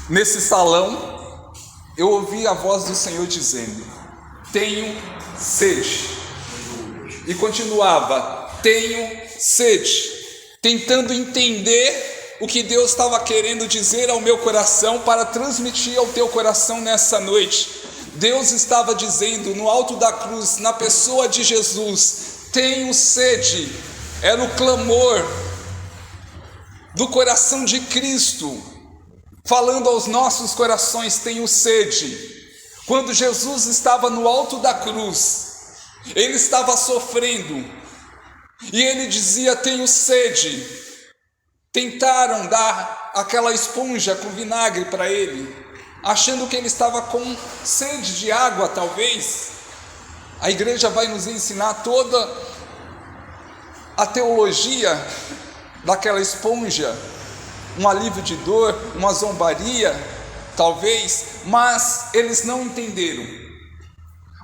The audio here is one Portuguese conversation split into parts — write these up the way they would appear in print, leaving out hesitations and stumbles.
Nesse salão, eu ouvi a voz do Senhor dizendo: tenho sede. E continuava: tenho sede. Tentando entender o que Deus estava querendo dizer ao meu coração para transmitir ao teu coração nessa noite. Deus estava dizendo no alto da cruz, na pessoa de Jesus: tenho sede. Era o clamor do coração de Cristo, falando aos nossos corações: tenho sede. Quando Jesus estava no alto da cruz, ele estava sofrendo, e ele dizia: tenho sede. Tentaram dar aquela esponja com vinagre para ele, achando que ele estava com sede de água, talvez. A igreja vai nos ensinar toda a teologia daquela esponja, um alívio de dor, uma zombaria, talvez, mas eles não entenderam.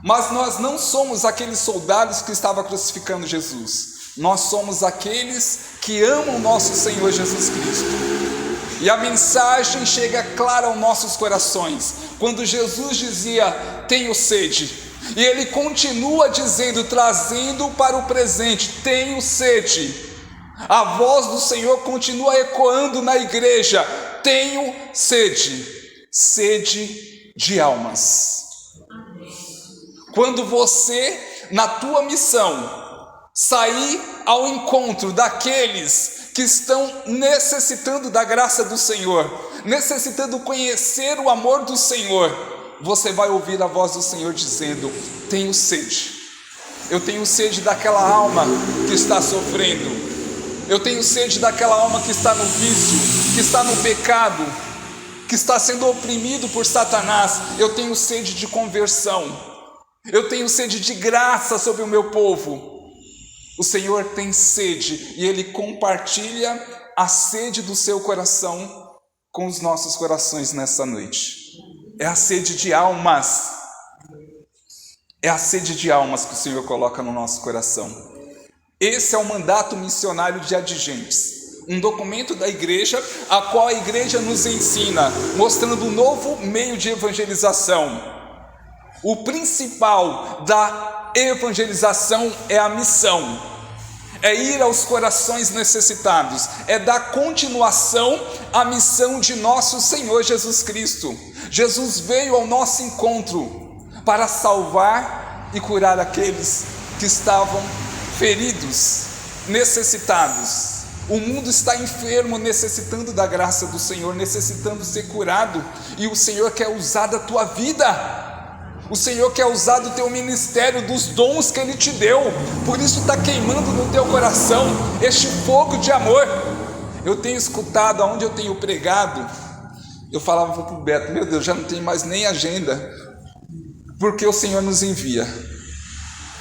Mas nós não somos aqueles soldados que estavam crucificando Jesus. Nós somos aqueles que amam nosso Senhor Jesus Cristo. E a mensagem chega clara aos nossos corações. Quando Jesus dizia: tenho sede, e ele continua dizendo, trazendo para o presente: tenho sede. A voz do Senhor continua ecoando na igreja: tenho sede. Sede de almas. Quando você, na tua missão, sair ao encontro daqueles que estão necessitando da graça do Senhor, necessitando conhecer o amor do Senhor, você vai ouvir a voz do Senhor dizendo: tenho sede. Eu tenho sede daquela alma que está sofrendo. Eu tenho sede daquela alma que está no vício, que está no pecado, que está sendo oprimido por Satanás. Eu tenho sede de conversão. Eu tenho sede de graça sobre o meu povo. O Senhor tem sede e Ele compartilha a sede do seu coração com os nossos corações nessa noite. É a sede de almas. É a sede de almas que o Senhor coloca no nosso coração. Esse é o mandato missionário de Adigentes, um documento da igreja, a qual a igreja nos ensina, mostrando um novo meio de evangelização. O principal da evangelização é a missão, é ir aos corações necessitados, é dar continuação à missão de nosso Senhor Jesus Cristo. Jesus veio ao nosso encontro para salvar e curar aqueles que estavam feridos, necessitados. O mundo está enfermo, necessitando da graça do Senhor, necessitando ser curado, e o Senhor quer usar da tua vida. O Senhor quer usar do teu ministério, dos dons que Ele te deu. Por isso está queimando no teu coração este fogo de amor. Eu tenho escutado, aonde eu tenho pregado, eu falava para o Beto: meu Deus, já não tem mais nem agenda, porque o Senhor nos envia.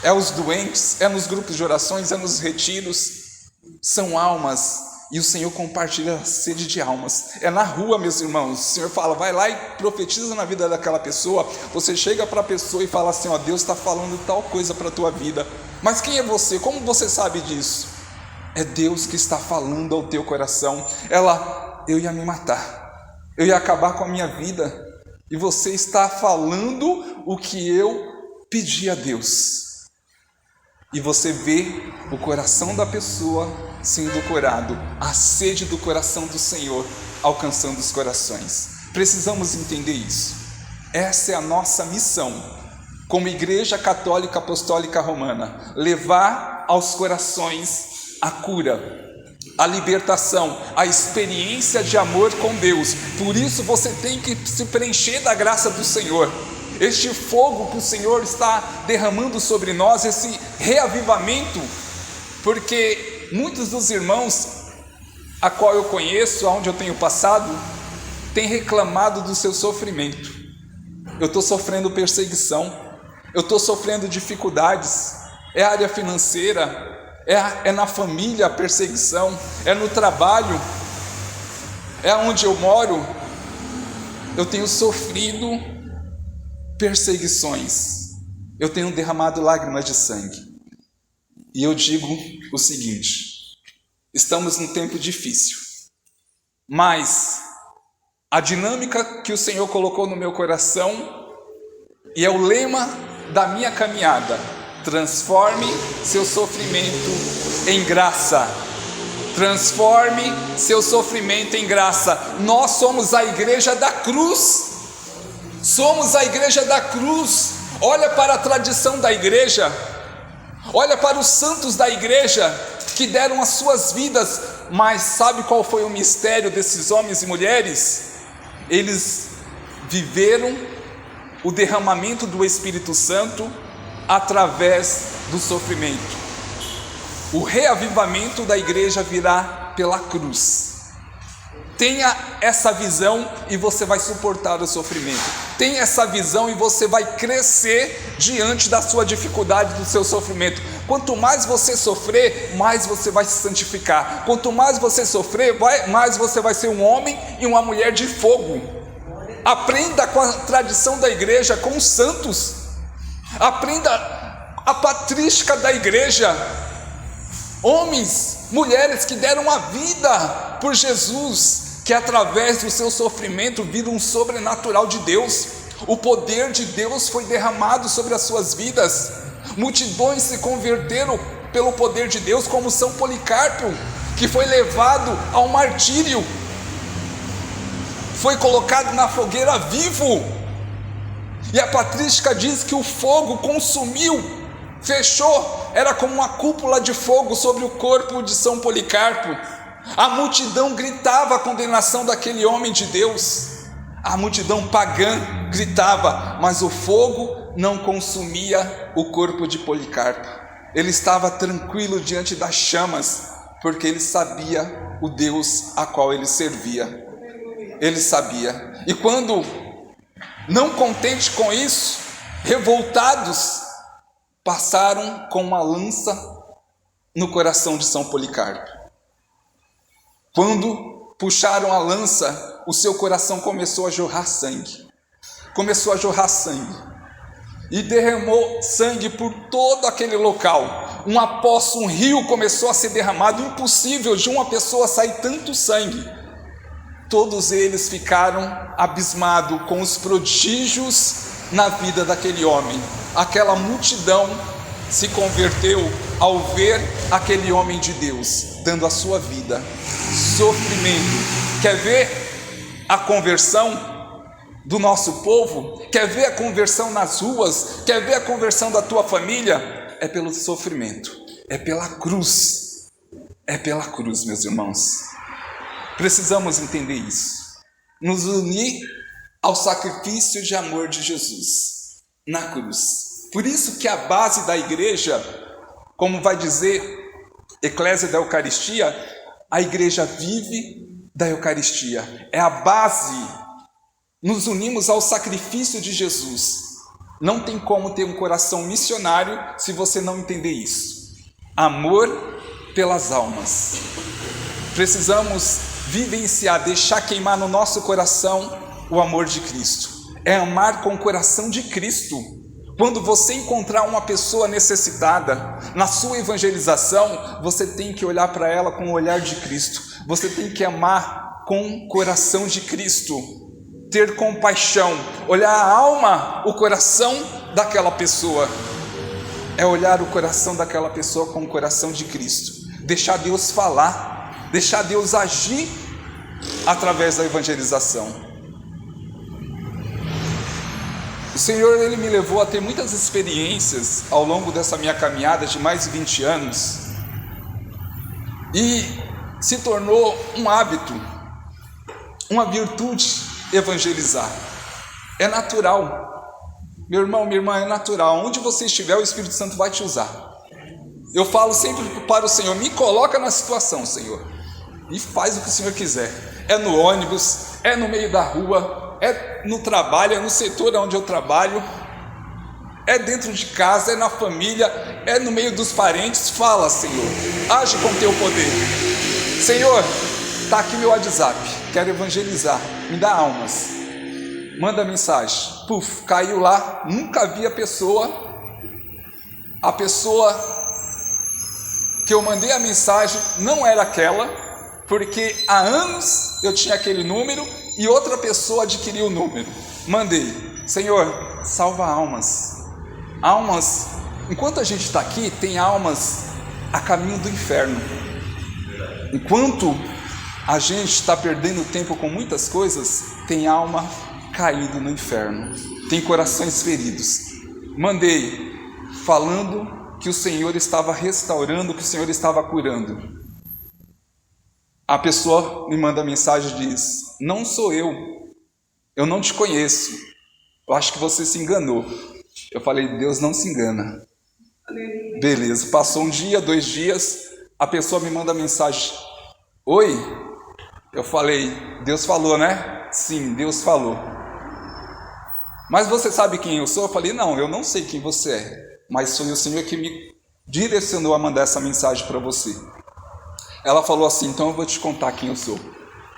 É os doentes, é nos grupos de orações, é nos retiros. São almas. E o Senhor compartilha a sede de almas. É na rua, meus irmãos. O Senhor fala: vai lá e profetiza na vida daquela pessoa. Você chega para a pessoa e fala assim: ó, Deus está falando tal coisa para a tua vida. Mas quem é você? Como você sabe disso? É Deus que está falando ao teu coração. Eu ia me matar, eu ia acabar com a minha vida, e você está falando o que eu pedi a Deus. E você vê o coração da pessoa sendo curado, a sede do coração do Senhor alcançando os corações. Precisamos entender isso. Essa é a nossa missão como Igreja Católica Apostólica Romana: levar aos corações a cura, a libertação, a experiência de amor com Deus. Por isso você tem que se preencher da graça do Senhor. Este fogo que o Senhor está derramando sobre nós, esse reavivamento, porque muitos dos irmãos a qual eu conheço, aonde eu tenho passado, têm reclamado do seu sofrimento. Eu estou sofrendo perseguição, eu estou sofrendo dificuldades, é área financeira, é na família a perseguição, é no trabalho, é onde eu moro. Eu tenho sofrido perseguições, eu tenho derramado lágrimas de sangue. E eu digo o seguinte: estamos num tempo difícil, mas a dinâmica que o Senhor colocou no meu coração, e é o lema da minha caminhada: transforme seu sofrimento em graça. Transforme seu sofrimento em graça. Nós somos a igreja da cruz. Somos a igreja da cruz. Olha para a tradição da igreja. Olha para os santos da igreja que deram as suas vidas. Mas sabe qual foi o mistério desses homens e mulheres? Eles viveram o derramamento do Espírito Santo através do sofrimento. O reavivamento da igreja virá pela cruz. Tenha essa visão e você vai suportar o sofrimento. Tenha essa visão e você vai crescer diante da sua dificuldade, do seu sofrimento. Quanto mais você sofrer, mais você vai se santificar. Quanto mais você sofrer, mais você vai ser um homem e uma mulher de fogo. Aprenda com a tradição da igreja, com os santos. Aprenda a patrística da igreja. Homens, mulheres que deram a vida por Jesus, que através do seu sofrimento viram um sobrenatural de Deus. O poder de Deus foi derramado sobre as suas vidas. Multidões se converteram pelo poder de Deus, como São Policarpo, que foi levado ao martírio, foi colocado na fogueira vivo, e a patrística diz que o fogo consumiu, fechou, era como uma cúpula de fogo sobre o corpo de São Policarpo. A multidão gritava a condenação daquele homem de Deus, a multidão pagã gritava, mas o fogo não consumia o corpo de Policarpo. Ele estava tranquilo diante das chamas, porque ele sabia o Deus a qual ele servia. Ele sabia. E quando, não contente com isso, revoltados, passaram com uma lança no coração de São Policarpo. Quando puxaram a lança, o seu coração começou a jorrar sangue. Começou a jorrar sangue. E derramou sangue por todo aquele local. Um rio começou a ser derramado. Impossível de uma pessoa sair tanto sangue. Todos eles ficaram abismados com os prodígios na vida daquele homem. Aquela multidão se converteu ao ver aquele homem de Deus dando a sua vida. Sofrimento. Quer ver a conversão do nosso povo? Quer ver a conversão nas ruas? Quer ver a conversão da tua família? É pelo sofrimento, é pela cruz. É pela cruz, meus irmãos. Precisamos entender isso. Nos unir ao sacrifício de amor de Jesus na cruz. Por isso que a base da igreja, como vai dizer Eclésia da Eucaristia, a igreja vive da Eucaristia. É a base. Nos unimos ao sacrifício de Jesus. Não tem como ter um coração missionário se você não entender isso. Amor pelas almas. Precisamos vivenciar, deixar queimar no nosso coração o amor de Cristo. É amar com o coração de Cristo. Quando você encontrar uma pessoa necessitada, na sua evangelização, você tem que olhar para ela com o olhar de Cristo. Você tem que amar com o coração de Cristo. Ter compaixão, olhar a alma, o coração daquela pessoa. É olhar o coração daquela pessoa com o coração de Cristo. Deixar Deus falar, deixar Deus agir através da evangelização. O Senhor, Ele me levou a ter muitas experiências ao longo dessa minha caminhada de mais de 20 anos. E se tornou um hábito, uma virtude evangelizar. É natural. Meu irmão, minha irmã, é natural. Onde você estiver, o Espírito Santo vai te usar. Eu falo sempre para o Senhor, me coloca na situação, Senhor, e faz o que o Senhor quiser. É no ônibus, é no meio da rua, é no trabalho, é no setor onde eu trabalho, é dentro de casa, é na família, é no meio dos parentes. Fala, Senhor, age com teu poder. Senhor, está aqui meu WhatsApp, quero evangelizar, me dá almas, manda mensagem. Puf, caiu lá, nunca vi a pessoa que eu mandei a mensagem não era aquela, porque há anos eu tinha aquele número e outra pessoa adquiriu o número. Mandei: Senhor, salva almas. Almas, enquanto a gente está aqui, tem almas a caminho do inferno. Enquanto a gente está perdendo tempo com muitas coisas, tem alma caída no inferno, tem corações feridos. Mandei, falando que o Senhor estava restaurando, que o Senhor estava curando. A pessoa me manda mensagem e diz: não sou eu não te conheço, eu acho que você se enganou. Eu falei: Deus não se engana. Beleza, passou um dia, 2 dias, a pessoa me manda mensagem: oi? Eu falei: Deus falou, né? Sim, Deus falou. Mas você sabe quem eu sou? Eu falei: não, eu não sei quem você é, mas foi o Senhor que me direcionou a mandar essa mensagem para você. Ela falou assim: então eu vou te contar quem eu sou.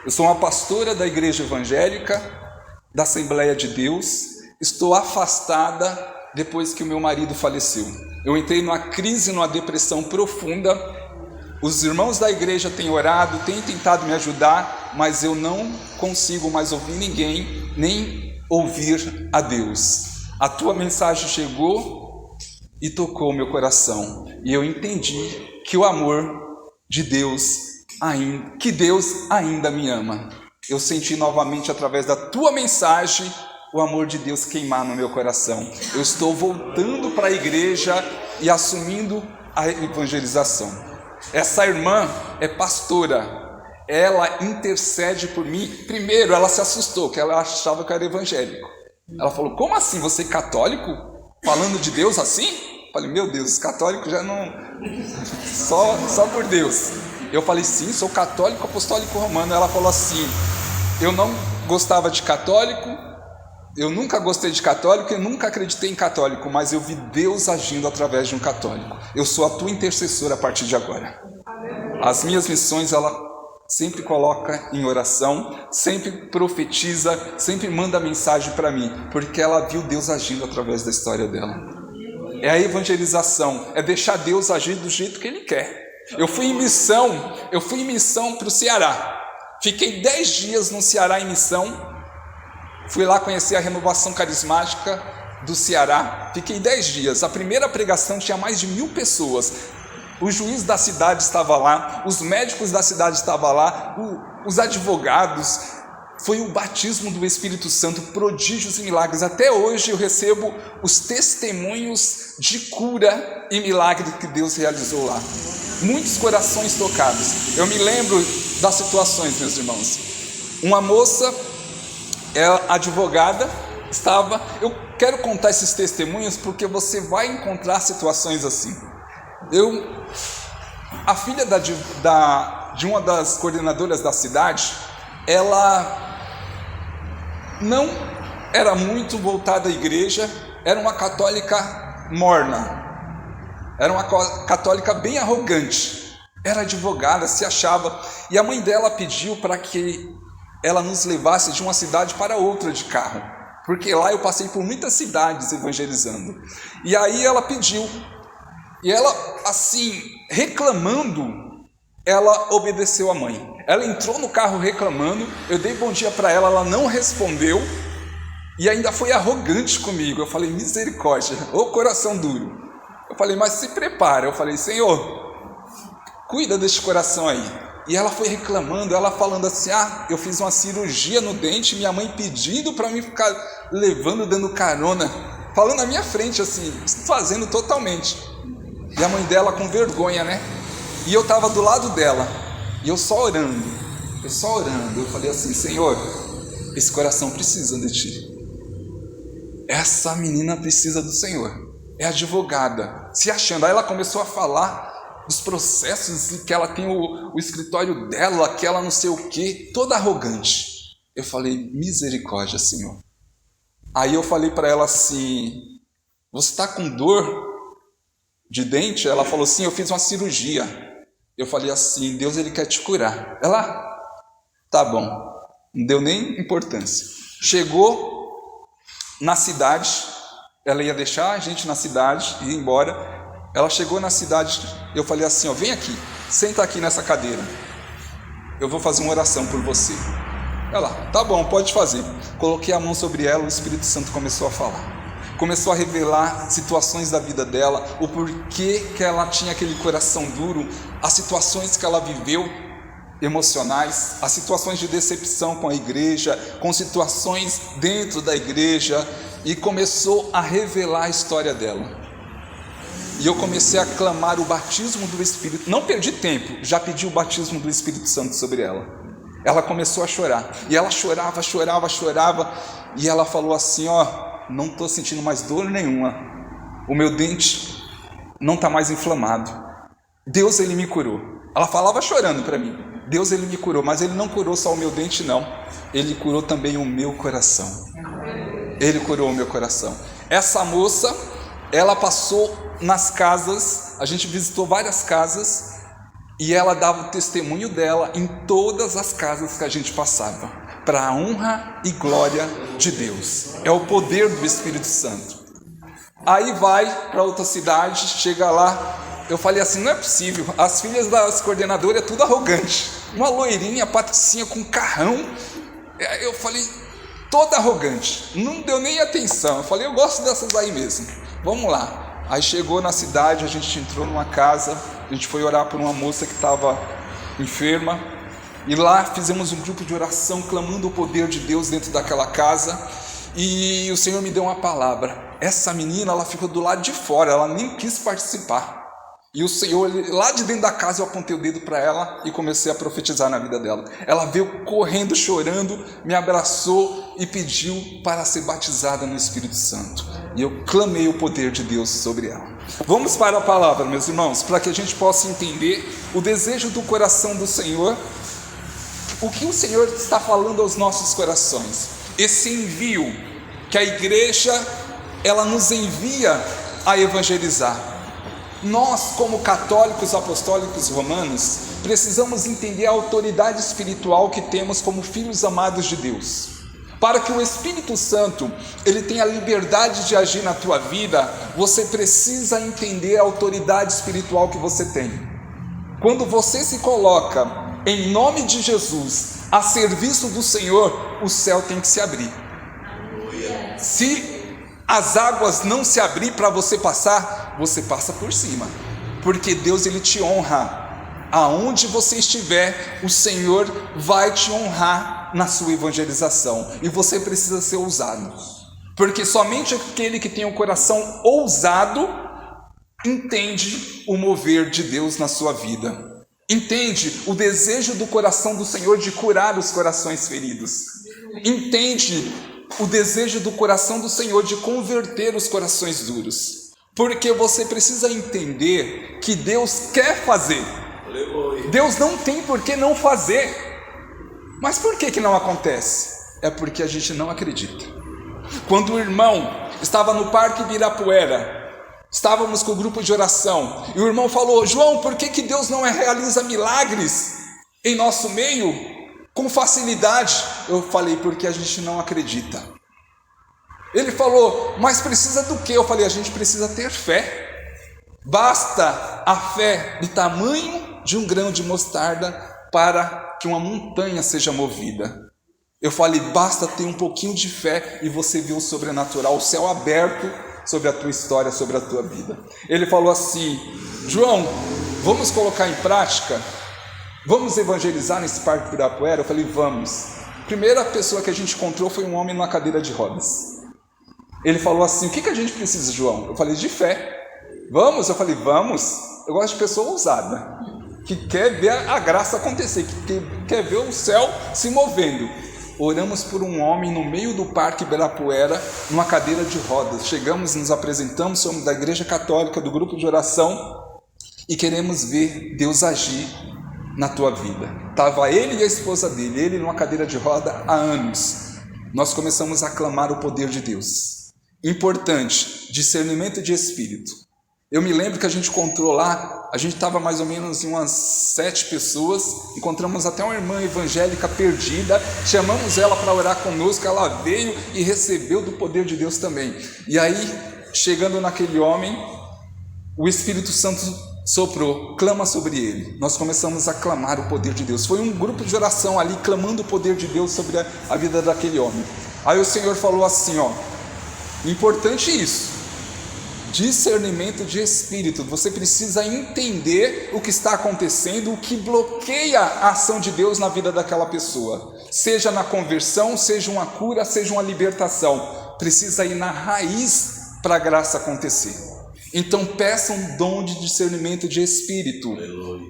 Eu sou uma pastora da igreja evangélica, da Assembleia de Deus. Estou afastada depois que o meu marido faleceu. Eu entrei numa crise, numa depressão profunda. Os irmãos da igreja têm orado, têm tentado me ajudar, mas eu não consigo mais ouvir ninguém, nem ouvir a Deus. A tua mensagem chegou e tocou o meu coração, e eu entendi que o amor de Deus, que Deus ainda me ama. Eu senti novamente, através da tua mensagem, o amor de Deus queimar no meu coração. Eu estou voltando para a igreja e assumindo a evangelização. Essa irmã é pastora, ela intercede por mim. Primeiro ela se assustou, que ela achava que eu era evangélico. Ela falou: como assim, você é católico? Falando de Deus assim? Eu falei: meu Deus, católico já não... Só por Deus. Eu falei: sim, sou católico apostólico romano. Ela falou assim: eu não gostava de católico, eu nunca gostei de católico, eu nunca acreditei em católico, mas eu vi Deus agindo através de um católico. Eu sou a tua intercessora a partir de agora. As minhas missões ela sempre coloca em oração, sempre profetiza, sempre manda mensagem para mim, porque ela viu Deus agindo através da história dela. É a evangelização, é deixar Deus agir do jeito que Ele quer. Eu fui em missão para o Ceará. Fiquei 10 dias no Ceará em missão. Fui lá conhecer a renovação carismática do Ceará. Fiquei 10 dias. A primeira pregação tinha mais de 1000 pessoas. O juiz da cidade estava lá, os médicos da cidade estavam lá, os advogados. Foi o batismo do Espírito Santo, prodígios e milagres. Até hoje eu recebo os testemunhos de cura e milagre que Deus realizou lá. Muitos corações tocados. Eu me lembro das situações, meus irmãos. Uma moça, advogada, estava... Eu quero contar esses testemunhos porque você vai encontrar situações assim. A filha de uma das coordenadoras da cidade, ela não era muito voltada à igreja, era uma católica morna, era uma católica bem arrogante, era advogada, se achava, e a mãe dela pediu para que ela nos levasse de uma cidade para outra de carro, porque lá eu passei por muitas cidades evangelizando. E aí ela pediu, e ela assim, reclamando, ela obedeceu a mãe. Ela entrou no carro reclamando, eu dei bom dia para ela, ela não respondeu, e ainda foi arrogante comigo. Eu falei: misericórdia, ô coração duro. Eu falei: mas se prepara. Eu falei: Senhor, cuida deste coração aí. E ela foi reclamando, ela falando assim: eu fiz uma cirurgia no dente, minha mãe pedindo para mim ficar levando, dando carona, falando na minha frente assim, fazendo totalmente. E a mãe dela com vergonha, né? E eu estava do lado dela, e eu só orando. Eu falei assim: Senhor, esse coração precisa de Ti. Essa menina precisa do Senhor. É advogada, se achando. Aí ela começou a falar dos processos, que ela tem o escritório dela, que ela não sei o que, toda arrogante. Eu falei: misericórdia, Senhor. Aí eu falei para ela assim: você está com dor de dente? Ela falou: sim, eu fiz uma cirurgia. Eu falei assim: Deus, Ele quer te curar. Ela: tá bom. Não deu nem importância. Chegou na cidade, ela ia deixar a gente na cidade e ir embora. Ela chegou na cidade, eu falei assim: vem aqui, senta aqui nessa cadeira, eu vou fazer uma oração por você. Ela, tá bom, pode fazer. Coloquei a mão sobre ela, o Espírito Santo começou a falar. Começou a revelar situações da vida dela, o porquê que ela tinha aquele coração duro, as situações que ela viveu emocionais, as situações de decepção com a igreja, com situações dentro da igreja, e começou a revelar a história dela. E eu comecei a clamar o batismo do Espírito. Não perdi tempo, já pedi o batismo do Espírito Santo sobre ela. Ela começou a chorar, e ela chorava, e ela falou assim, não estou sentindo mais dor nenhuma, o meu dente não está mais inflamado, Deus, Ele me curou. Ela falava chorando para mim, Deus, Ele me curou, mas Ele não curou só o meu dente não, Ele curou também o meu coração. Ele curou o meu coração. Essa moça, ela passou nas casas, a gente visitou várias casas, e ela dava o testemunho dela em todas as casas que a gente passava, para a honra e glória de Deus. É o poder do Espírito Santo. Aí vai para outra cidade, chega lá, eu falei assim, não é possível, as filhas das coordenadoras é tudo arrogante, uma loirinha, patricinha com carrão, eu falei, toda arrogante, não deu nem atenção, eu falei, eu gosto dessas aí mesmo, vamos lá. Aí chegou na cidade, a gente entrou numa casa, a gente foi orar por uma moça que estava enferma, e lá fizemos um grupo de oração, clamando o poder de Deus dentro daquela casa, e o Senhor me deu uma palavra. Essa menina, ela ficou do lado de fora, ela nem quis participar, e o Senhor, lá de dentro da casa, eu apontei o dedo para ela e comecei a profetizar na vida dela. Ela veio correndo, chorando, me abraçou e pediu para ser batizada no Espírito Santo. E eu clamei o poder de Deus sobre ela. Vamos para a palavra, meus irmãos, para que a gente possa entender o desejo do coração do Senhor, o que o Senhor está falando aos nossos corações. Esse envio que a igreja, ela nos envia a evangelizar. Nós, como católicos apostólicos romanos, precisamos entender a autoridade espiritual que temos como filhos amados de Deus. Para que o Espírito Santo, ele tenha liberdade de agir na tua vida, você precisa entender a autoridade espiritual que você tem. Quando você se coloca em nome de Jesus, a serviço do Senhor, o céu tem que se abrir. Se as águas não se abrir para você passar, você passa por cima, porque Deus, ele te honra. Aonde você estiver, o Senhor vai te honrar na sua evangelização, e você precisa ser ousado, porque somente aquele que tem um coração ousado entende o mover de Deus na sua vida, entende o desejo do coração do Senhor de curar os corações feridos, entende o desejo do coração do Senhor de converter os corações duros, porque você precisa entender que Deus quer fazer. Deus não tem por que não fazer. Mas por que não acontece? É porque a gente não acredita. Quando o irmão estava no Parque Ibirapuera, estávamos com o grupo de oração, e o irmão falou: João, por que Deus não realiza milagres em nosso meio com facilidade? Eu falei, porque a gente não acredita. Ele falou, mas precisa do quê? Eu falei, a gente precisa ter fé. Basta a fé do tamanho de um grão de mostarda para que uma montanha seja movida. Eu falei, basta ter um pouquinho de fé e você vê o sobrenatural, o céu aberto sobre a tua história, sobre a tua vida. Ele falou assim: João, vamos colocar em prática? Vamos evangelizar nesse Parque Ibirapuera? Eu falei, vamos. Primeira pessoa que a gente encontrou foi um homem numa cadeira de rodas. Ele falou assim: o que a gente precisa, João? Eu falei, de fé. Vamos? Eu falei, vamos. Eu gosto de pessoa ousada, que quer ver a graça acontecer, que quer ver o céu se movendo. Oramos por um homem no meio do Parque Ibirapuera, numa cadeira de rodas. Chegamos, nos apresentamos, somos da Igreja Católica, do grupo de oração, e queremos ver Deus agir na tua vida. Estava ele e a esposa dele, ele numa cadeira de roda há anos. Nós começamos a clamar o poder de Deus. Importante, discernimento de espírito. Eu me lembro que a gente encontrou lá, a gente estava mais ou menos em umas 7 pessoas, encontramos até uma irmã evangélica perdida, chamamos ela para orar conosco, ela veio e recebeu do poder de Deus também. E aí, chegando naquele homem, o Espírito Santo soprou, clama sobre ele. Nós começamos a clamar o poder de Deus. Foi um grupo de oração ali, clamando o poder de Deus sobre a vida daquele homem. Aí o Senhor falou assim, importante isso, discernimento de espírito. Você precisa entender o que está acontecendo, o que bloqueia a ação de Deus na vida daquela pessoa, seja na conversão, seja uma cura, seja uma libertação. Precisa ir na raiz para a graça acontecer. Então peça um dom de discernimento de espírito.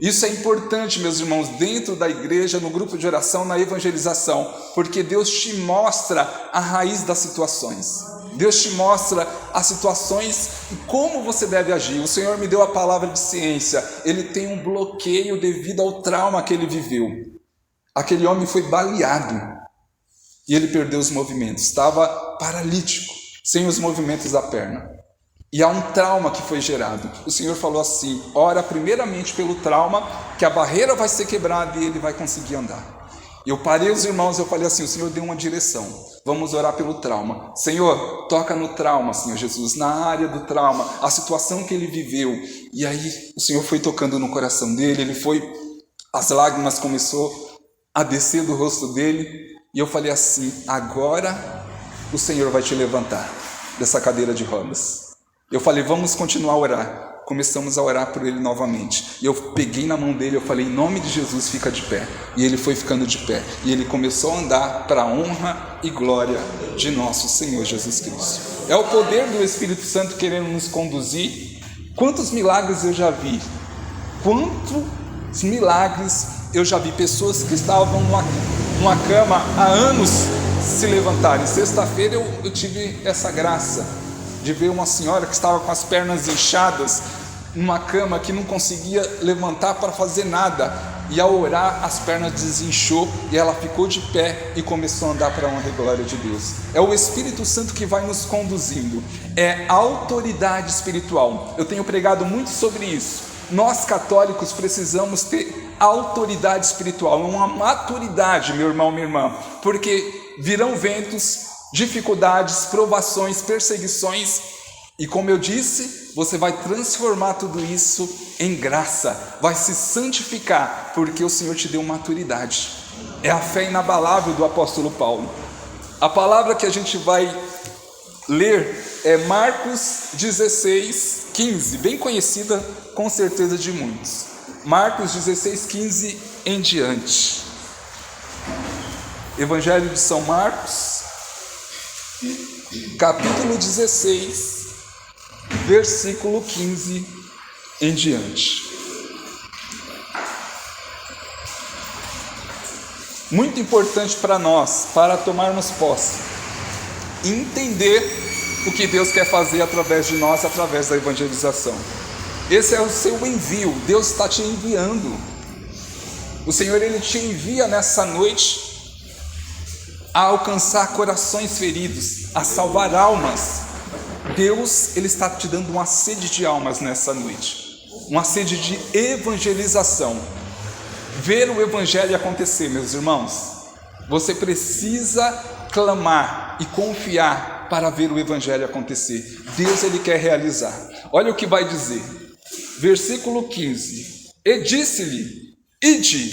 Isso é importante, meus irmãos, dentro da igreja, no grupo de oração, na evangelização, porque Deus te mostra a raiz das situações. Deus te mostra as situações e como você deve agir. O Senhor me deu a palavra de ciência. Ele tem um bloqueio devido ao trauma que ele viveu. Aquele homem foi baleado e ele perdeu os movimentos. Estava paralítico, sem os movimentos da perna. E há um trauma que foi gerado. O Senhor falou assim, ora primeiramente pelo trauma, que a barreira vai ser quebrada e ele vai conseguir andar. Eu parei os irmãos, eu falei assim, o Senhor deu uma direção, vamos orar pelo trauma. Senhor, toca no trauma, Senhor Jesus, na área do trauma, a situação que ele viveu. E aí o Senhor foi tocando no coração dele, as lágrimas começou a descer do rosto dele. E eu falei assim, agora o Senhor vai te levantar dessa cadeira de rodas. Eu falei, vamos continuar a orar. Começamos a orar por ele novamente. E eu peguei na mão dele, eu falei, em nome de Jesus, fica de pé. E ele foi ficando de pé. E ele começou a andar para a honra e glória de nosso Senhor Jesus Cristo. É o poder do Espírito Santo querendo nos conduzir. Quantos milagres eu já vi? Quantos milagres eu já vi? Pessoas que estavam numa cama há anos se levantarem. Sexta-feira eu tive essa graça de ver uma senhora que estava com as pernas inchadas, numa cama que não conseguia levantar para fazer nada, e ao orar as pernas desinchou e ela ficou de pé e começou a andar para a honra e glória de Deus. É o Espírito Santo que vai nos conduzindo, é autoridade espiritual. Eu tenho pregado muito sobre isso. Nós católicos precisamos ter autoridade espiritual, uma maturidade, meu irmão, minha irmã, porque virão ventos, dificuldades, provações, perseguições, e como eu disse, você vai transformar tudo isso em graça, vai se santificar, porque o Senhor te deu maturidade. É a fé inabalável do apóstolo Paulo. A palavra que a gente vai ler é Marcos 16, 15, bem conhecida com certeza de muitos. Marcos 16, 15 em diante. Evangelho de São Marcos, capítulo 16, versículo 15 em diante. Muito importante para nós, para tomarmos posse, entender o que Deus quer fazer através de nós, através da evangelização. Esse é o seu envio, Deus está te enviando. O Senhor, Ele te envia nessa noite a alcançar corações feridos, a salvar almas. Deus, Ele está te dando uma sede de almas nessa noite, uma sede de evangelização. Ver o Evangelho acontecer, meus irmãos, você precisa clamar e confiar para ver o Evangelho acontecer. Deus, Ele quer realizar. Olha o que vai dizer, versículo 15: e disse-lhe, ide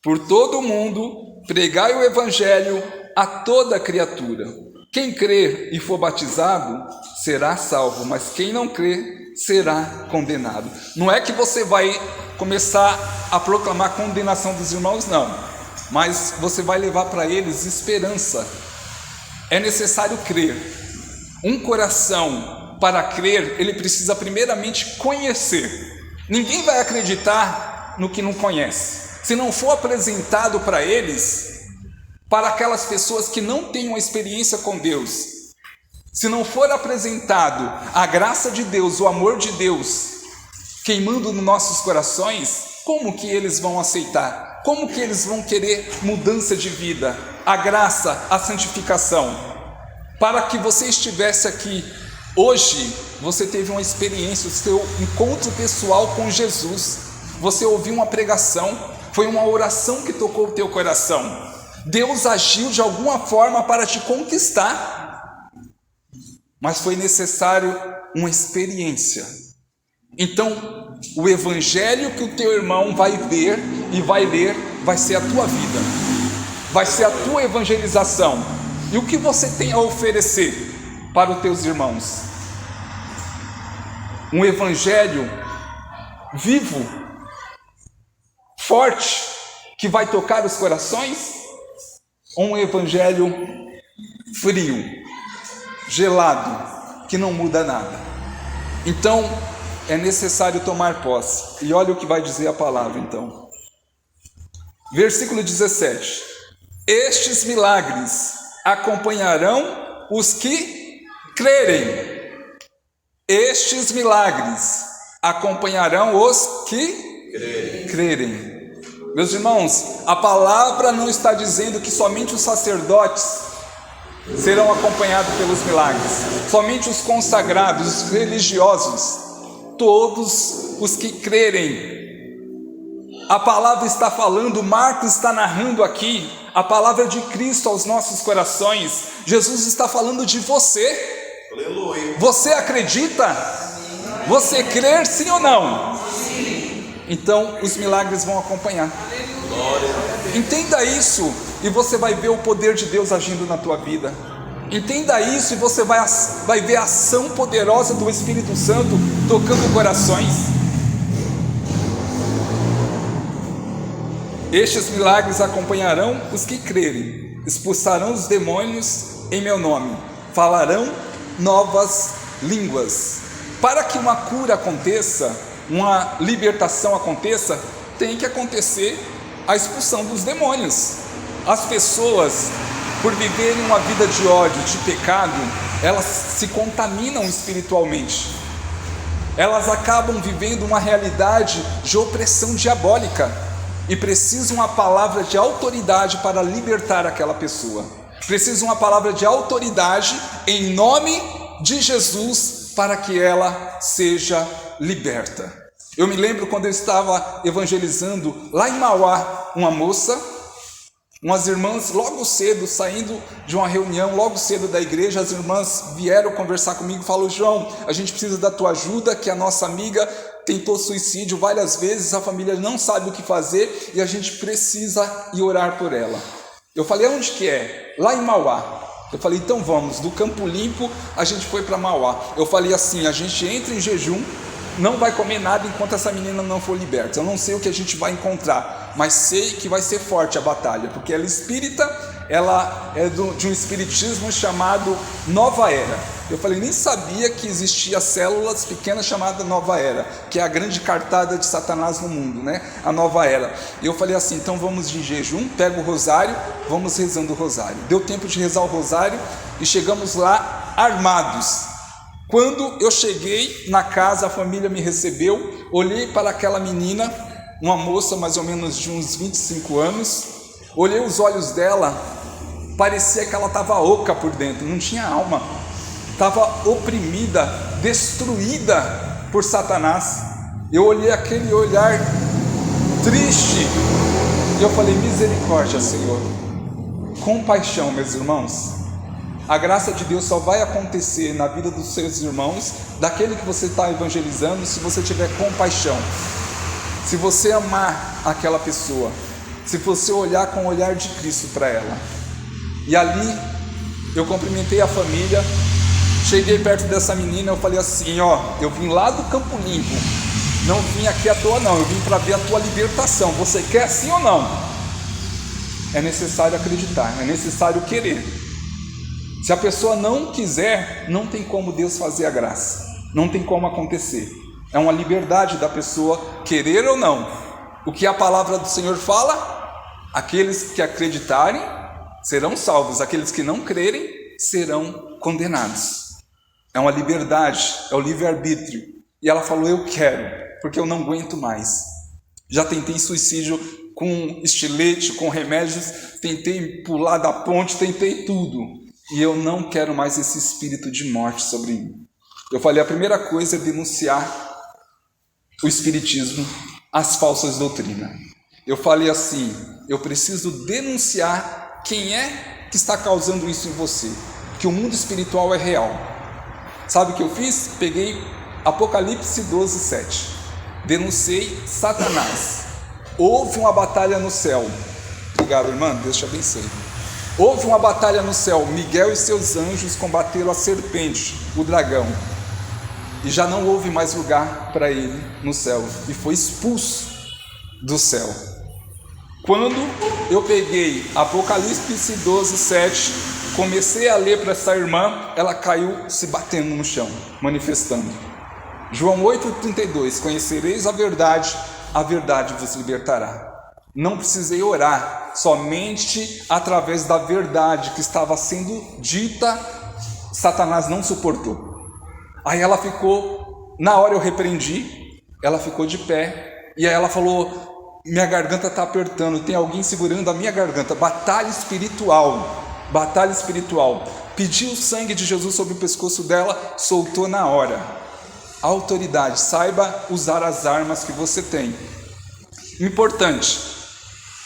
por todo o mundo, pregai o Evangelho a toda criatura. Quem crer e for batizado será salvo, mas quem não crer será condenado. Não é que você vai começar a proclamar a condenação dos irmãos, não, mas você vai levar para eles esperança. É necessário crer. Um coração, para crer, ele precisa primeiramente conhecer. Ninguém vai acreditar no que não conhece. Se não for apresentado para eles, para aquelas pessoas que não têm uma experiência com Deus, se não for apresentado a graça de Deus, o amor de Deus queimando nos nossos corações, como que eles vão aceitar? Como que eles vão querer mudança de vida, a graça, a santificação? Para que você estivesse aqui hoje, você teve uma experiência, o seu encontro pessoal com Jesus, você ouviu uma pregação, foi uma oração que tocou o teu coração. Deus agiu de alguma forma para te conquistar, mas foi necessário uma experiência. Então, o evangelho que o teu irmão vai ver e vai ler vai ser a tua vida, vai ser a tua evangelização. E o que você tem a oferecer para os teus irmãos? Um evangelho vivo, forte, que vai tocar os corações? Ou um evangelho frio, gelado, que não muda nada? Então é necessário tomar posse. E olha o que vai dizer a palavra então. Versículo 17: estes milagres acompanharão os que crerem. Estes milagres acompanharão os que crerem. Meus irmãos, a palavra não está dizendo que somente os sacerdotes serão acompanhados pelos milagres, somente os consagrados, os religiosos, todos os que crerem. A palavra está falando, Marcos está narrando aqui, a palavra de Cristo aos nossos corações. Jesus está falando de você. Aleluia. Você acredita? Você crê, sim ou não? Sim. Então os milagres vão acompanhar. Entenda isso e você vai ver o poder de Deus agindo na tua vida. Entenda isso e você vai ver a ação poderosa do Espírito Santo tocando corações. Estes milagres acompanharão os que crerem. Expulsarão os demônios em meu nome. Falarão novas línguas. Para que uma cura aconteça, uma libertação aconteça, tem que acontecer a expulsão dos demônios. As pessoas, por viverem uma vida de ódio, de pecado, elas se contaminam espiritualmente. Elas acabam vivendo uma realidade de opressão diabólica e precisam uma palavra de autoridade para libertar aquela pessoa. Precisam uma palavra de autoridade em nome de Jesus para que ela seja liberta. Eu me lembro quando eu estava evangelizando lá em Mauá, uma moça, umas irmãs logo cedo, saindo de uma reunião, logo cedo da igreja, as irmãs vieram conversar comigo e falaram: João, a gente precisa da tua ajuda, que a nossa amiga tentou suicídio várias vezes, a família não sabe o que fazer e a gente precisa ir orar por ela. Eu falei: onde que é? Lá em Mauá. Eu falei: então vamos. Do Campo Limpo a gente foi para Mauá. Eu falei assim: a gente entra em jejum, não vai comer nada enquanto essa menina não for liberta. Eu não sei o que a gente vai encontrar, mas sei que vai ser forte a batalha, porque ela é espírita, ela é de um espiritismo chamado Nova Era. Eu falei: nem sabia que existia células pequenas chamadas Nova Era, que é a grande cartada de Satanás no mundo, né? A Nova Era. E eu falei assim: então vamos de jejum, pega o rosário, vamos rezando o rosário. Deu tempo de rezar o rosário e chegamos lá armados. Quando eu cheguei na casa, a família me recebeu, olhei para aquela menina, uma moça mais ou menos de uns 25 anos, olhei os olhos dela, parecia que ela estava oca por dentro, não tinha alma, estava oprimida, destruída por Satanás. Eu olhei aquele olhar triste e eu falei: misericórdia, Senhor, compaixão, meus irmãos. A graça de Deus só vai acontecer na vida dos seus irmãos, daquele que você está evangelizando, se você tiver compaixão, se você amar aquela pessoa, se você olhar com o olhar de Cristo para ela. E ali eu cumprimentei a família, cheguei perto dessa menina, eu falei assim: ó, eu vim lá do Campo Limpo, não vim aqui à toa não, eu vim para ver a tua libertação, você quer sim ou não? É necessário acreditar, é necessário querer. Se a pessoa não quiser, não tem como Deus fazer a graça, não tem como acontecer. É uma liberdade da pessoa querer ou não. O que a palavra do Senhor fala? Aqueles que acreditarem serão salvos, aqueles que não crerem serão condenados. É uma liberdade, é o livre-arbítrio. E ela falou: eu quero, porque eu não aguento mais. Já tentei suicídio com estilete, com remédios, tentei pular da ponte, tentei tudo. E eu não quero mais esse espírito de morte sobre mim. Eu falei: a primeira coisa é denunciar o espiritismo, as falsas doutrinas. Eu falei assim: eu preciso denunciar quem é que está causando isso em você, que o mundo espiritual é real. Sabe o que eu fiz? Peguei Apocalipse 12:7. denunciei Satanás. Houve uma batalha no céu. Obrigado, irmã, Deus te abençoe. Houve uma batalha no céu. Miguel e seus anjos combateram a serpente, o dragão, e já não houve mais lugar para ele no céu, e foi expulso do céu. Quando eu peguei Apocalipse 12:7, comecei a ler para essa irmã, ela caiu se batendo no chão, manifestando. João 8:32, conhecereis a verdade vos libertará. Não precisei orar, somente através da verdade que estava sendo dita, Satanás não suportou. Aí ela ficou, na hora eu repreendi, ela ficou de pé, e aí ela falou: minha garganta está apertando, tem alguém segurando a minha garganta. Batalha espiritual, batalha espiritual. Pediu o sangue de Jesus sobre o pescoço dela, soltou na hora. Autoridade, saiba usar as armas que você tem. Importante,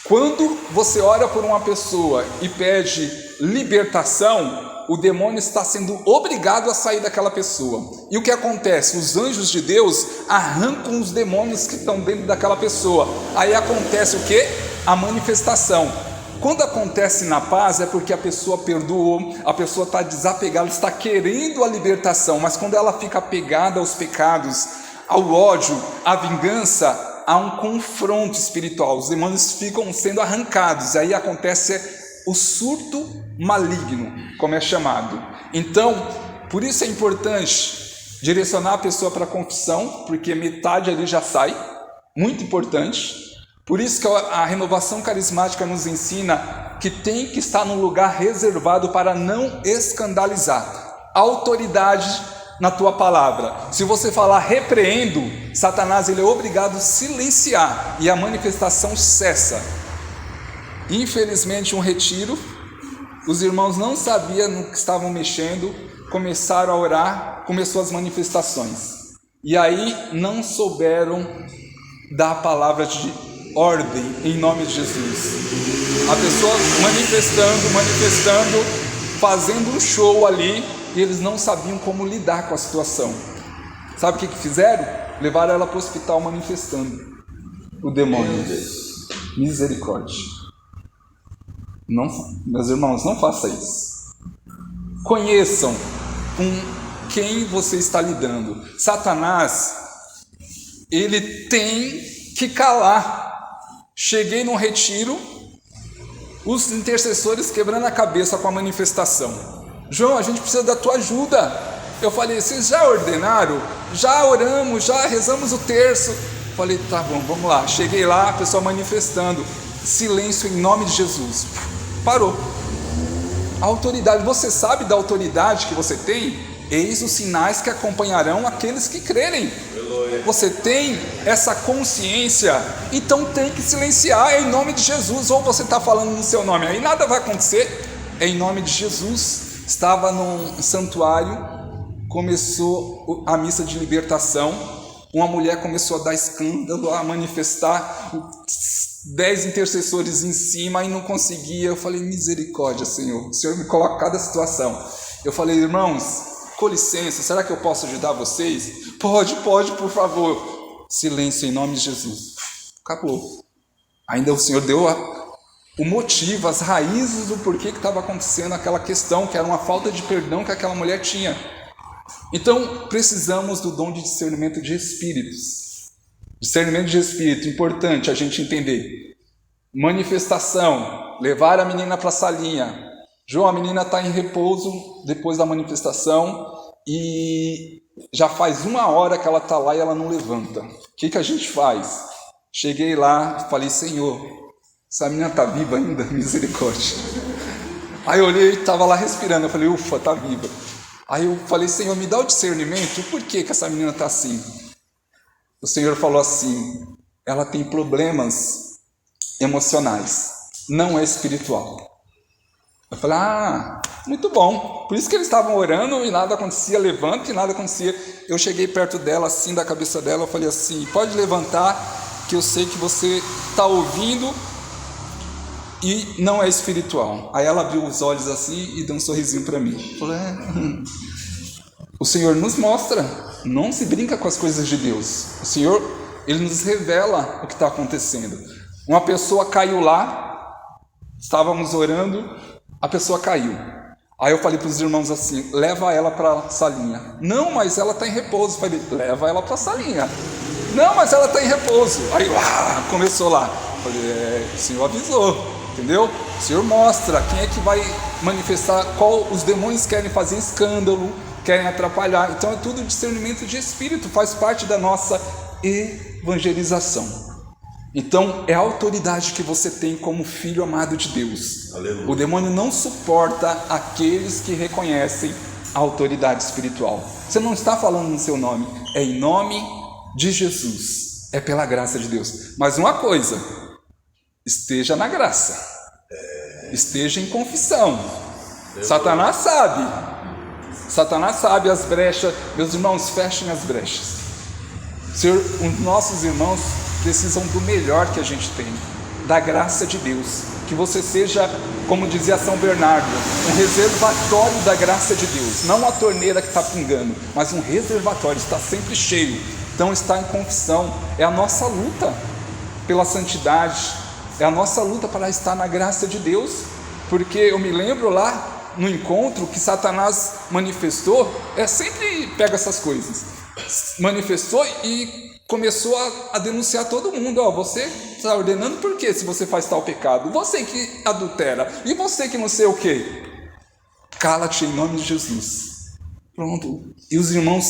quando você ora por uma pessoa e pede libertação, o demônio está sendo obrigado a sair daquela pessoa. E o que acontece? Os anjos de Deus arrancam os demônios que estão dentro daquela pessoa. Aí acontece o quê? A manifestação. Quando acontece na paz é porque a pessoa perdoou, a pessoa está desapegada, está querendo a libertação. Mas quando ela fica apegada aos pecados, ao ódio, à vingança, há um confronto espiritual. Os demônios ficam sendo arrancados. Aí acontece o surto maligno, como é chamado. Então, por isso é importante direcionar a pessoa para a confissão, porque metade ali já sai, muito importante. Por isso que a renovação carismática nos ensina que tem que estar num lugar reservado para não escandalizar. Autoridade na tua palavra. Se você falar repreendo, Satanás ele é obrigado a silenciar e a manifestação cessa. Infelizmente, um retiro, os irmãos não sabiam no que estavam mexendo, começaram a orar, começou as manifestações. E aí não souberam dar a palavra de ordem em nome de Jesus. A pessoa manifestando, fazendo um show ali, e eles não sabiam como lidar com a situação. Sabe o que fizeram? Levaram ela para o hospital manifestando o demônio. Misericórdia. Não, meus irmãos, não faça isso. Conheçam com quem você está lidando. Satanás, ele tem que calar. Cheguei num retiro, os intercessores quebrando a cabeça com a manifestação. João, a gente precisa da tua ajuda. Eu falei, vocês já ordenaram? Já oramos, já rezamos o terço. Falei, tá bom, vamos lá. Cheguei lá, a pessoa manifestando. Silêncio em nome de Jesus. Parou. A autoridade, você sabe da autoridade que você tem? Eis os sinais que acompanharão aqueles que crerem. Você tem essa consciência, então tem que silenciar em nome de Jesus. Ou você está falando no seu nome, aí nada vai acontecer. É em nome de Jesus. Estava num santuário, começou a missa de libertação. Uma mulher começou a dar escândalo, a manifestar, 10 intercessores em cima e não conseguia. Eu falei, misericórdia, Senhor, o Senhor me coloca em cada situação. Eu falei, irmãos, com licença, será que eu posso ajudar vocês? Pode, por favor. Silêncio em nome de Jesus. Acabou. Ainda o Senhor deu o motivo, as raízes do porquê que estava acontecendo aquela questão, que era uma falta de perdão que aquela mulher tinha. Então, precisamos do dom de discernimento de espíritos. Discernimento de espírito, importante a gente entender. Manifestação, levar a menina para a salinha. João, a menina está em repouso depois da manifestação e já faz 1 hora que ela está lá e ela não levanta. O que a gente faz? Cheguei lá e falei, Senhor, essa menina está viva ainda? Misericórdia. Aí eu olhei e estava lá respirando, eu falei, ufa, está viva. Aí eu falei, Senhor, me dá o discernimento, por que essa menina está assim? O Senhor falou assim, ela tem problemas emocionais, não é espiritual. Eu falei, muito bom. Por isso que eles estavam orando e nada acontecia, levanta e nada acontecia. Eu cheguei perto dela, assim, da cabeça dela, eu falei assim, pode levantar, que eu sei que você está ouvindo e não é espiritual. Aí ela abriu os olhos assim e deu um sorrisinho para mim. Eu falei, O Senhor nos mostra, não se brinca com as coisas de Deus. O Senhor, ele nos revela o que está acontecendo. Uma pessoa caiu lá, estávamos orando, a pessoa caiu. Aí eu falei para os irmãos assim, leva ela para a salinha. Não, mas ela está em repouso. Eu falei, leva ela para a salinha. Não, mas ela está em repouso. Aí começou lá. Eu falei, o Senhor avisou, entendeu? O Senhor mostra quem é que vai manifestar, qual os demônios querem fazer escândalo, querem atrapalhar. Então é tudo discernimento de espírito, faz parte da nossa evangelização. Então é a autoridade que você tem como filho amado de Deus. Aleluia. O demônio não suporta aqueles que reconhecem a autoridade espiritual. Você não está falando no seu nome, é em nome de Jesus, é pela graça de Deus. Mas uma coisa, esteja na graça, esteja em confissão. Satanás sabe as brechas. Meus irmãos, fechem as brechas. Senhor, os nossos irmãos precisam do melhor que a gente tem, da graça de Deus. Que você seja, como dizia São Bernardo, um reservatório da graça de Deus. Não uma torneira que está pingando, mas um reservatório, está sempre cheio. Então está em confissão. É a nossa luta pela santidade, é a nossa luta para estar na graça de Deus. Porque eu me lembro lá no encontro que Satanás manifestou, sempre pega essas coisas, manifestou e começou a denunciar todo mundo. Você está ordenando por quê se você faz tal pecado? Você que adultera, e você que não sei o quê. Cala-te em nome de Jesus. Pronto. E os irmãos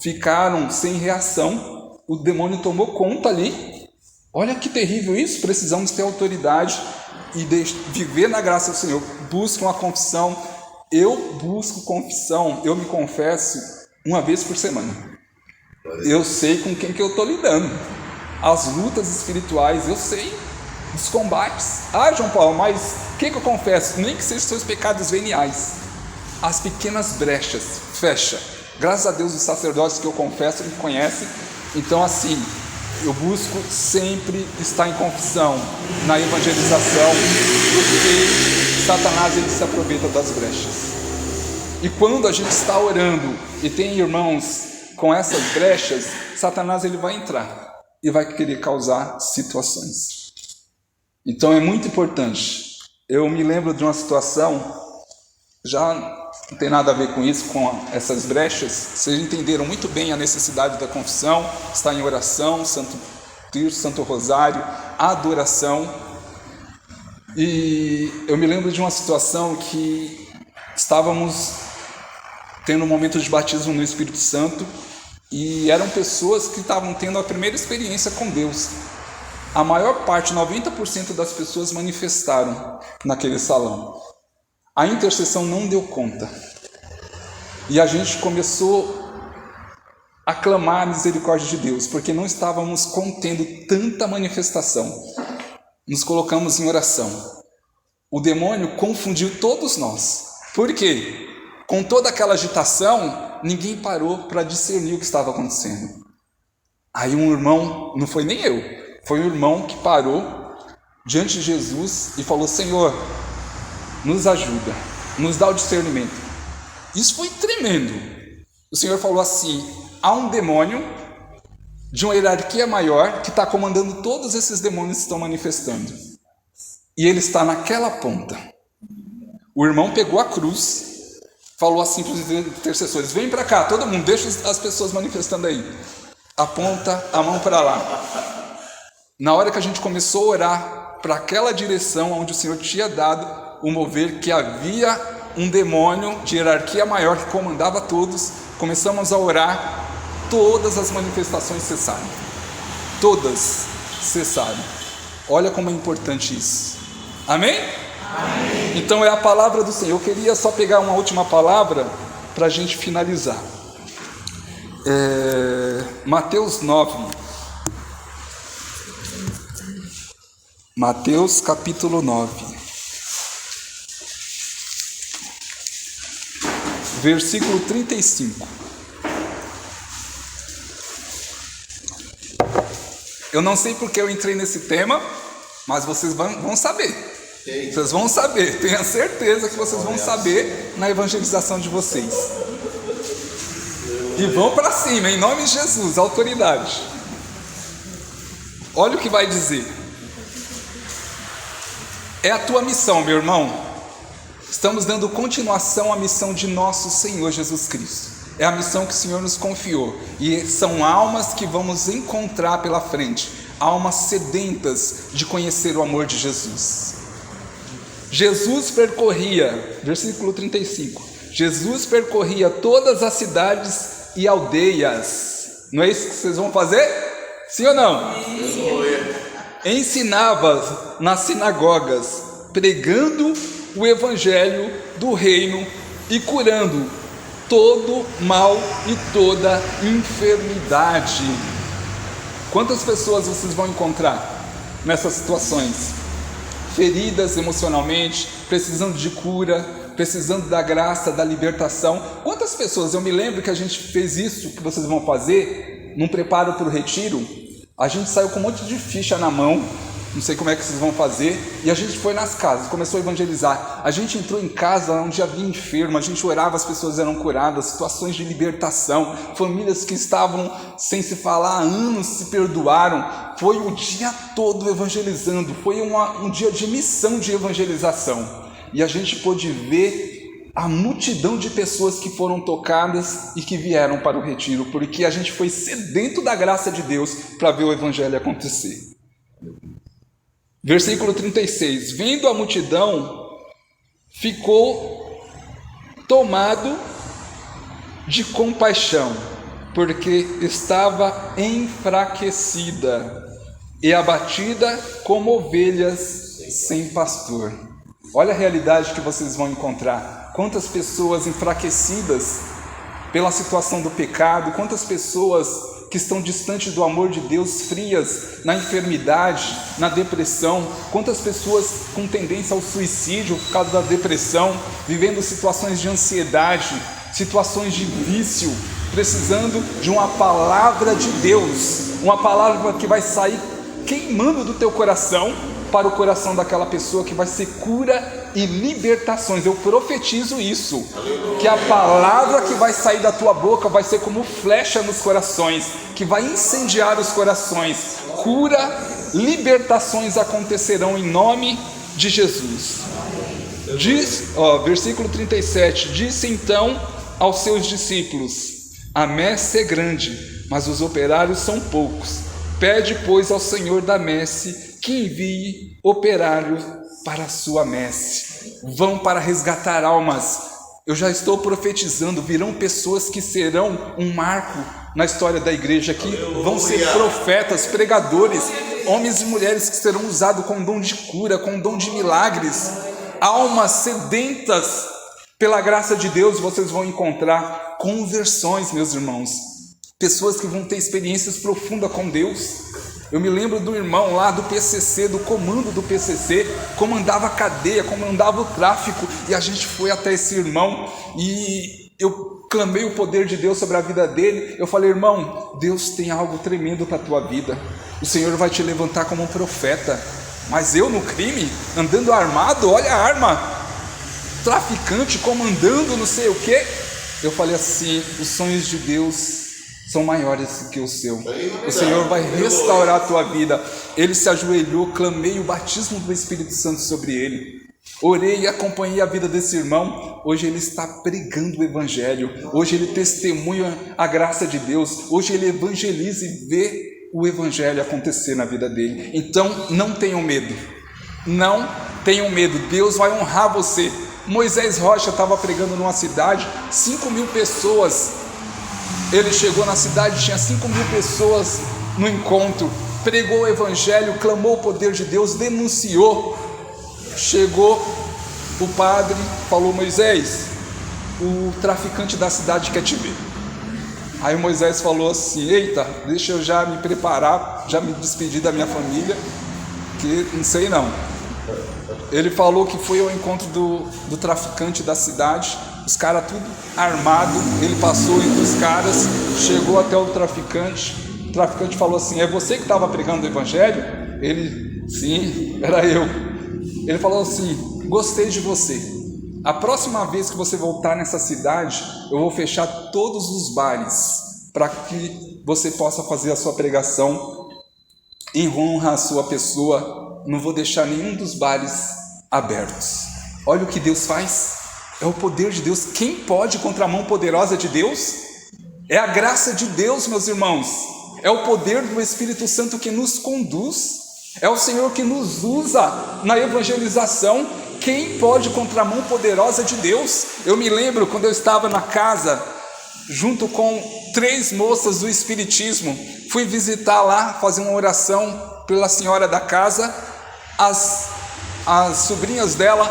ficaram sem reação, o demônio tomou conta ali. Olha que terrível isso. Precisamos ter autoridade e viver na graça do Senhor. Busque uma confissão. Eu busco confissão, eu me confesso uma vez por semana. Eu sei com quem que eu estou lidando. As lutas espirituais, eu sei dos combates. João Paulo, mas o que eu confesso? Nem que sejam seus pecados veniais. As pequenas brechas, fecha. Graças a Deus os sacerdotes que eu confesso me conhecem. Então assim, eu busco sempre estar em confissão, na evangelização, porque Satanás ele se aproveita das brechas. E quando a gente está orando e tem irmãos com essas brechas, Satanás ele vai entrar e vai querer causar situações. Então é muito importante. Eu me lembro de uma situação, já não tem nada a ver com isso, com essas brechas. Vocês entenderam muito bem a necessidade da confissão, estar em oração, Santo Terço, Santo Rosário, adoração. E eu me lembro de uma situação que estávamos tendo um momento de batismo no Espírito Santo e eram pessoas que estavam tendo a primeira experiência com Deus. A maior parte, 90% das pessoas manifestaram naquele salão. A intercessão não deu conta e a gente começou a clamar a misericórdia de Deus, porque não estávamos contendo tanta manifestação. Nos colocamos em oração. O demônio confundiu todos nós. Por quê? Com toda aquela agitação, ninguém parou para discernir o que estava acontecendo. Aí um irmão, não foi nem eu, foi um irmão que parou diante de Jesus e falou: Senhor, nos ajuda, nos dá o discernimento. Isso foi tremendo. O Senhor falou assim: há um demônio de uma hierarquia maior que está comandando todos esses demônios que estão manifestando. E ele está naquela ponta. O irmão pegou a cruz, falou assim para os intercessores: vem para cá, todo mundo, deixa as pessoas manifestando aí. Aponta a mão para lá. Na hora que a gente começou a orar para aquela direção onde o Senhor tinha dado o mover, que havia um demônio de hierarquia maior que comandava todos, começamos a orar, todas as manifestações cessaram. Todas cessaram. Olha como é importante isso. Amém? Amém. Então é a palavra do Senhor. Eu queria só pegar uma última palavra para a gente finalizar. Mateus 9. Mateus capítulo 9. Versículo 35. Eu não sei porque eu entrei nesse tema, mas vocês vão saber. Vocês vão saber, tenha certeza que vocês vão saber na evangelização de vocês. E vão para cima, em nome de Jesus, autoridade. Olha o que vai dizer. É a tua missão, meu irmão. Estamos dando continuação à missão de nosso Senhor Jesus Cristo. É a missão que o Senhor nos confiou. E são almas que vamos encontrar pela frente. Almas sedentas de conhecer o amor de Jesus. Jesus percorria, versículo 35. Jesus percorria todas as cidades e aldeias. Não é isso que vocês vão fazer? Sim ou não? Sim. Ensinava nas sinagogas, pregando o evangelho do reino e curando todo mal e toda enfermidade. Quantas pessoas vocês vão encontrar nessas situações? Feridas emocionalmente, precisando de cura, precisando da graça, da libertação. Quantas pessoas? Eu me lembro que a gente fez isso que vocês vão fazer num preparo para o retiro. A gente saiu com um monte de ficha na mão, não sei como é que vocês vão fazer, e a gente foi nas casas, começou a evangelizar. A gente entrou em casa onde havia enfermo, a gente orava, as pessoas eram curadas, situações de libertação, famílias que estavam sem se falar há anos se perdoaram. Foi o dia todo evangelizando, foi um dia de missão de evangelização, e a gente pôde ver a multidão de pessoas que foram tocadas e que vieram para o retiro, porque a gente foi sedento da graça de Deus para ver o evangelho acontecer. Versículo 36. Vendo a multidão, ficou tomado de compaixão, porque estava enfraquecida e abatida como ovelhas sem pastor. Olha a realidade que vocês vão encontrar. Quantas pessoas enfraquecidas pela situação do pecado, quantas pessoas que estão distantes do amor de Deus, frias na enfermidade, na depressão, quantas pessoas com tendência ao suicídio por causa da depressão, vivendo situações de ansiedade, situações de vício, precisando de uma palavra de Deus, uma palavra que vai sair queimando do teu coração para o coração daquela pessoa, que vai ser cura e libertações. Eu profetizo isso, que a palavra que vai sair da tua boca vai ser como flecha nos corações, que vai incendiar os corações. Cura, libertações acontecerão em nome de Jesus. Versículo 37, disse então aos seus discípulos: a messe é grande, mas os operários são poucos. Pede, pois, ao Senhor da messe que envie operários para a sua messe. Vão para resgatar almas. Eu já estou profetizando, virão pessoas que serão um marco na história da igreja, que vão ser profetas, pregadores, homens e mulheres que serão usados com dom de cura, com dom de milagres. Almas sedentas pela graça de Deus. Vocês vão encontrar conversões, meus irmãos, pessoas que vão ter experiências profundas com Deus. Eu me lembro do irmão lá do PCC, do comando do PCC, comandava a cadeia, comandava o tráfico, e a gente foi até esse irmão, e eu clamei o poder de Deus sobre a vida dele. Eu falei: irmão, Deus tem algo tremendo para a tua vida, o Senhor vai te levantar como um profeta. Mas eu no crime, andando armado, olha a arma, traficante, comandando não sei o que. Eu falei assim: os sonhos de Deus são maiores que o seu. O Senhor vai restaurar a tua vida. Ele se ajoelhou, clamei o batismo do Espírito Santo sobre ele. Orei e acompanhei a vida desse irmão. Hoje ele está pregando o evangelho. Hoje ele testemunha a graça de Deus. Hoje ele evangeliza e vê o evangelho acontecer na vida dele. Então não tenham medo. Não tenham medo. Deus vai honrar você. Moisés Rocha estava pregando numa cidade, 5.000 pessoas. Ele chegou na cidade, tinha 5.000 pessoas no encontro, pregou o evangelho, clamou o poder de Deus, denunciou. Chegou o padre, falou: Moisés, o traficante da cidade quer te ver. Aí Moisés falou assim: eita, deixa eu já me preparar, já me despedir da minha família, que não sei não. Ele falou que foi ao encontro do traficante da cidade, os caras tudo armado. Ele passou entre os caras, chegou até o traficante falou assim: é você que estava pregando o evangelho? Ele: sim, era eu. Ele falou assim: gostei de você, a próxima vez que você voltar nessa cidade, eu vou fechar todos os bares, para que você possa fazer a sua pregação em honra à sua pessoa, não vou deixar nenhum dos bares abertos. Olha o que Deus faz. É o poder de Deus. Quem pode contra a mão poderosa de Deus? É a graça de Deus, meus irmãos. É o poder do Espírito Santo que nos conduz. É o Senhor que nos usa na evangelização. Quem pode contra a mão poderosa de Deus? Eu me lembro quando eu estava na casa, junto com 3 moças do Espiritismo, fui visitar lá, fazer uma oração pela senhora da casa. As sobrinhas dela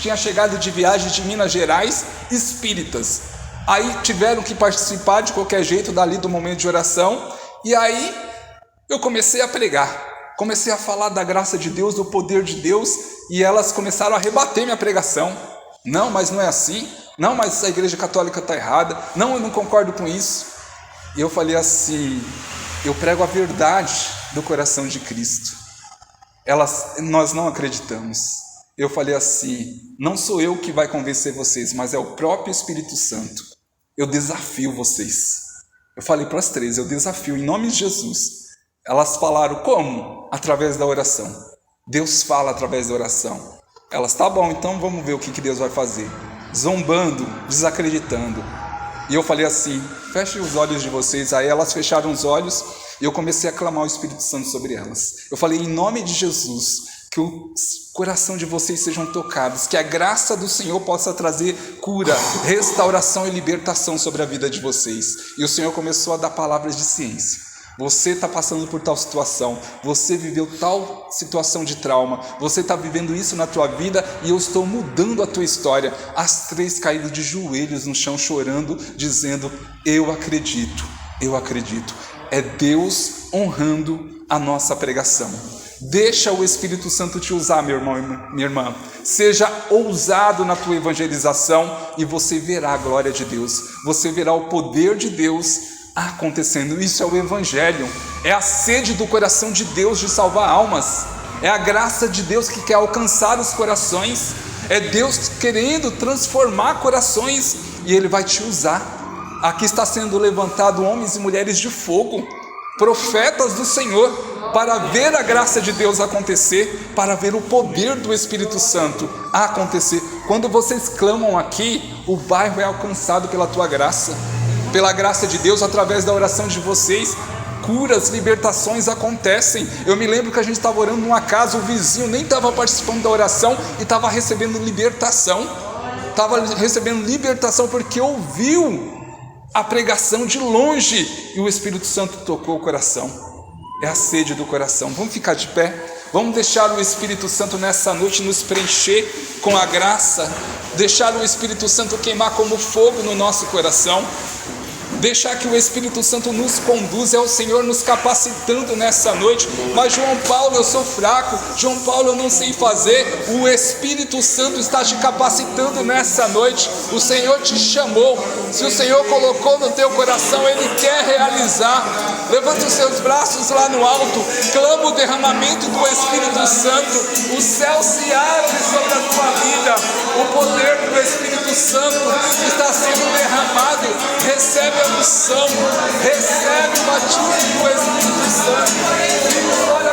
tinham chegado de viagem de Minas Gerais, espíritas. Aí tiveram que participar de qualquer jeito dali do momento de oração. E aí eu comecei a pregar, comecei a falar da graça de Deus, do poder de Deus, e elas começaram a rebater minha pregação. Não, mas não é assim. Não, mas a igreja católica está errada. Não, eu não concordo com isso. E eu falei assim, eu prego a verdade do coração de Cristo. Nós não acreditamos. Eu falei assim, não sou eu que vai convencer vocês, mas é o próprio Espírito Santo. Eu desafio vocês. Eu falei para as 3, eu desafio em nome de Jesus. Elas falaram, como? Através da oração. Deus fala através da oração. Elas, tá bom, então vamos ver o que Deus vai fazer. Zombando, desacreditando. E eu falei assim, fechem os olhos de vocês. Aí elas fecharam os olhos e eu comecei a clamar o Espírito Santo sobre elas. Eu falei, em nome de Jesus, que o coração de vocês sejam tocados, que a graça do Senhor possa trazer cura, restauração e libertação sobre a vida de vocês. E o Senhor começou a dar palavras de ciência. Você está passando por tal situação, você viveu tal situação de trauma, você está vivendo isso na tua vida e eu estou mudando a tua história. As 3 caíram de joelhos no chão chorando, dizendo, eu acredito, eu acredito. É Deus honrando a nossa pregação. Deixa o Espírito Santo te usar, meu irmão e minha irmã. Seja ousado na tua evangelização e você verá a glória de Deus. Você verá o poder de Deus acontecendo. Isso é o Evangelho. É a sede do coração de Deus de salvar almas. É a graça de Deus que quer alcançar os corações. É Deus querendo transformar corações e Ele vai te usar. Aqui está sendo levantado homens e mulheres de fogo, profetas do Senhor, para ver a graça de Deus acontecer, para ver o poder do Espírito Santo acontecer. Quando vocês clamam aqui, o bairro é alcançado pela tua graça, pela graça de Deus, através da oração de vocês, curas, libertações acontecem. Eu me lembro que a gente estava orando numa casa, o vizinho nem estava participando da oração e estava recebendo libertação. Estava recebendo libertação porque ouviu a pregação de longe e o Espírito Santo tocou o coração. É a sede do coração. Vamos ficar de pé? Vamos deixar o Espírito Santo nessa noite nos preencher com a graça, deixar o Espírito Santo queimar como fogo no nosso coração, deixar que o Espírito Santo nos conduza. É o Senhor nos capacitando nessa noite. Mas João Paulo, eu sou fraco, João Paulo, eu não sei fazer. O Espírito Santo está te capacitando nessa noite. O Senhor te chamou. Se o Senhor colocou no teu coração, Ele quer realizar. Levanta os seus braços lá no alto, clama o derramamento do Espírito Santo. Os céus se abrem sobre a tua vida. O poder do Espírito Santo está sendo derramado. Recebe a unção, recebe o batismo do Espírito Santo.